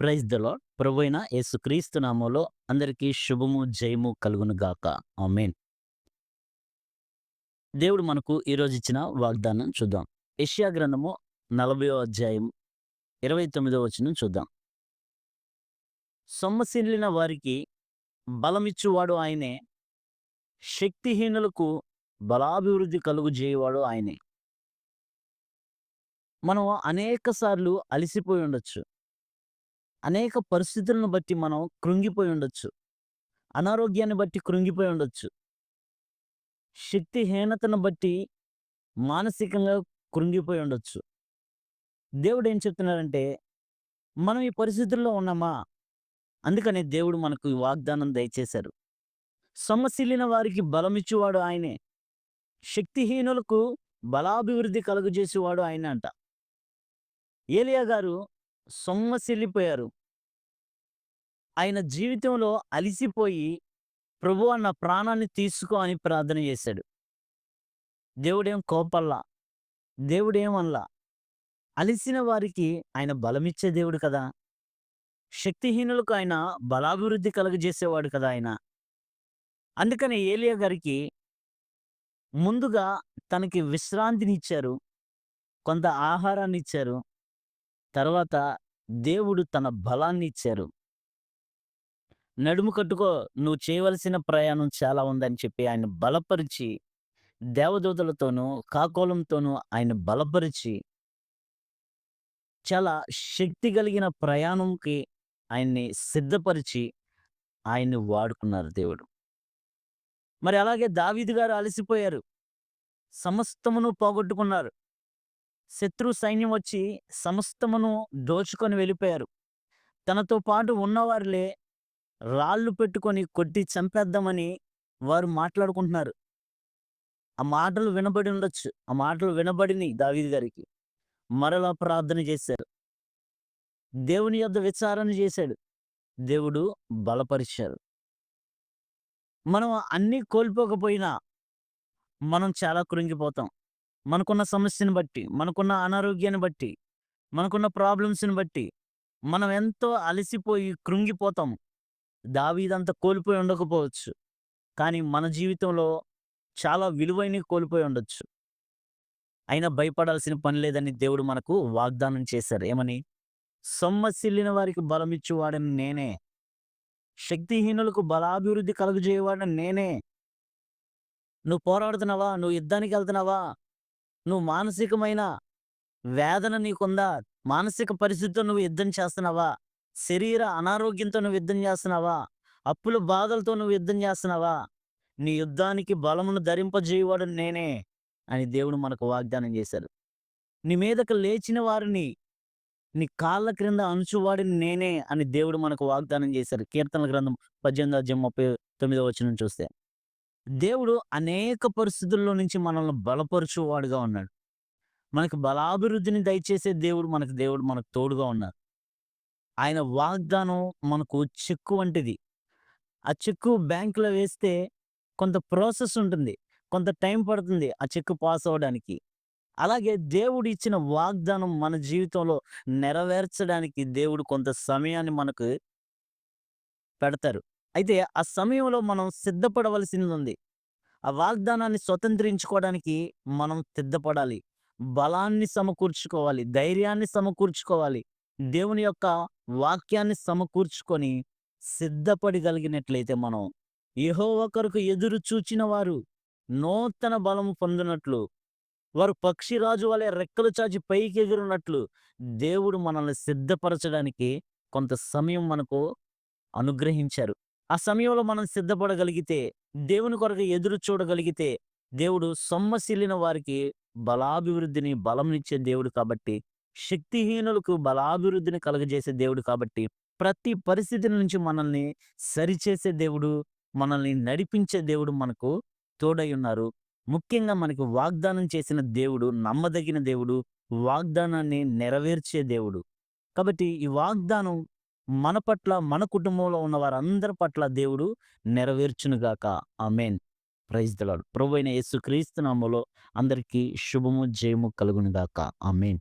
Praise the lord. ప్రభువైన యేసుక్రీస్తు నామంలో అందరికీ శుభము, జయము కలుగును గాక. ఆమేన్. దేవుడు మనకు ఈరోజు ఇచ్చిన వాగ్దానం చూద్దాం. యెషయా గ్రంథము 40వ అధ్యాయం 29వ వచనం చూద్దాం. సొమ్మసిల్లిన వారికి బలమిచ్చువాడు ఆయనే, శక్తిహీనులకు బలాభివృద్ధి కలుగజేయువాడు ఆయనే. మనం అనేక సార్లు అలిసిపోయి ఉండొచ్చు. అనేక పరిస్థితులను బట్టి మనం కృంగిపోయి ఉండొచ్చు. అనారోగ్యాన్ని బట్టి కృంగిపోయి ఉండొచ్చు. శక్తిహీనతను బట్టి మానసికంగా కృంగిపోయి ఉండొచ్చు. దేవుడేం చెప్తున్నాడంటే, మనం ఈ పరిస్థితుల్లో ఉన్నామా? అందుకనే దేవుడు మనకు ఈ వాగ్దానం దయచేశారు. సొమ్మసిల్లిన వారికి బలమిచ్చువాడు ఆయనే. శక్తిహీనులకు బలాభివృద్ధి కలుగజేసేవాడు ఆయనే అంట. ఏలీయా గారు సొమ్మసిల్లిపోయారు. ఆయన జీవితంలో అలిసిపోయి, ప్రభువా నా ప్రాణాన్ని తీసుకో అని ప్రార్థన చేశాడు. దేవుడేం కోపల్లా. దేవుడేమనలా. అలిసిన వారికి ఆయన బలమిచ్చే దేవుడు కదా! శక్తిహీనులకు ఆయన బలాభివృద్ధి కలుగజేసేవాడు కదా ఆయన. అందుకని ఏలీయా గారికి ముందుగా తనకి విశ్రాంతినిచ్చారు. కొంత ఆహారాన్నిచ్చారు. తర్వాత దేవుడు తన బలాన్నిచ్చారు. నడుము కట్టుకో, నువ్వు చేయవలసిన ప్రయాణం చాలా ఉందని చెప్పి ఆయన బలపరిచి, దేవదూతలతోనూ, కాకోలంతోనూ ఆయన బలపరిచి, చాలా శక్తి కలిగిన ప్రయాణంకి ఆయన్ని సిద్ధపరిచి, ఆయన్ని వాడుకున్నారు దేవుడు. మరి అలాగే దావీదు గారు అలసిపోయారు. సమస్తమును పోగొట్టుకున్నారు. శత్రు సైన్యం వచ్చి సమస్తమును దోచుకొని వెళ్ళిపోయారు. తనతో పాటు ఉన్నవారులే రాళ్ళు పెట్టుకొని కొట్టి చంపేద్దామని వారు మాట్లాడుకుంటున్నారు. ఆ మాటలు వినబడి ఉండొచ్చు. ఆ మాటలు వినబడినియి దావీదు గారికి. మరలా ప్రార్థన చేశారు. దేవుని యొద్ద విచారణ చేశాడు. దేవుడు బలపరిచారు. మనం అన్నీ కోల్పోకపోయినా మనం చాలా కృంగిపోతాం. మనకున్న సమస్యను బట్టి, మనకున్న అనారోగ్యాన్ని బట్టి, మనకున్న ప్రాబ్లమ్స్‌ని బట్టి మనం ఎంతో అలసిపోయి కృంగిపోతాం. దావీదంత కోల్పోయి ఉండకపోవచ్చు. కానీ మన జీవితంలో చాలా విలువైనవి కోల్పోయి ఉండొచ్చు. అయినా భయపడాల్సిన పని లేదని దేవుడు మనకు వాగ్దానం చేశారు. ఏమని? సొమ్మసిల్లిన వారికి బలమిచ్చువాడని నేనే. శక్తిహీనులకు బలాభివృద్ధి కలుగజేయవాడని నేనే. నువ్వు పోరాడుతున్నావా? నువ్వు యుద్ధానికెళ్తున్నావా? నువ్వు మానసికమైన వేదన నీకుందా? మానసిక పరిస్థితితో నువ్వు యుద్ధం చేస్తున్నావా? శరీర అనారోగ్యంతో నువ్వు యుద్ధం చేస్తున్నావా? అప్పుల బాధలతో నువ్వు యుద్ధం చేస్తున్నావా? నీ యుద్ధానికి బలమును ధరింపజేయువాడు నేనే అని దేవుడు మనకు వాగ్దానం చేశారు. నీ మీదకు లేచిన వారిని నీ కాళ్ళ క్రింద అణుచువాడిని నేనే అని దేవుడు మనకు వాగ్దానం చేశారు. కీర్తనల గ్రంథం 18వ అధ్యాయం 39వ వచనం చూస్తే. దేవుడు అనేక పరిస్థితుల్లో నుంచి మనల్ని బలపరచువాడుగా ఉన్నాడు. మనకు బలాభివృద్ధిని దయచేసే దేవుడు మనకు తోడుగా ఉన్నారు. ఆయన వాగ్దానం మనకు చెక్కు వంటిది. ఆ చెక్కు బ్యాంకులో వేస్తే కొంత ప్రాసెస్ ఉంటుంది. కొంత టైం పడుతుంది ఆ చెక్కు పాస్ అవ్వడానికి. అలాగే దేవుడు ఇచ్చిన వాగ్దానం మన జీవితంలో నెరవేర్చడానికి దేవుడు కొంత సమయాన్ని మనకు పెడతారు. అయితే ఆ సమయంలో మనం సిద్ధపడవలసిందుంది. ఆ వాగ్దానాన్ని స్వతంత్రించుకోవడానికి మనం సిద్ధపడాలి. బలాన్ని సమకూర్చుకోవాలి. ధైర్యాన్ని సమకూర్చుకోవాలి. దేవుని యొక్క వాక్యాన్ని సమకూర్చుకొని సిద్ధపడగలిగినట్లయితే మనం యెహోవా కొరకు ఎదురు చూచిన వారు నూతన బలము పొందినట్లు, వారు పక్షిరాజు వలె రెక్కలు చాచి పైకి ఎగురున్నట్లు దేవుడు మనల్ని సిద్ధపరచడానికి కొంత సమయం మనకు అనుగ్రహించారు. ఆ సమయంలో మనం సిద్ధపడగలిగితే, దేవుని కొరకు ఎదురు చూడగలిగితే, దేవుడు సొమ్మసిల్లిన వారికి బలాభివృద్ధిని, బలంనిచ్చే దేవుడు కాబట్టి, శక్తిహీనులకు బలాభివృద్ధిని కలుగజేసే దేవుడు కాబట్టి, ప్రతి పరిస్థితి నుంచి మనల్ని సరిచేసే దేవుడు, మనల్ని నడిపించే దేవుడు మనకు తోడై ఉన్నారు. ముఖ్యంగా మనకు వాగ్దానం చేసిన దేవుడు నమ్మదగిన దేవుడు, వాగ్దానాన్ని నెరవేర్చే దేవుడు. కాబట్టి ఈ వాగ్దానం మన పట్ల, మన కుటుంబంలో ఉన్న వారందరి పట్ల దేవుడు నెరవేర్చునుగాక. ఆమేన్. Praise the lord. ప్రభువైన యేసుక్రీస్తు నామములో అందరికీ శుభము, జయము కలుగునుగాక. ఆమేన్.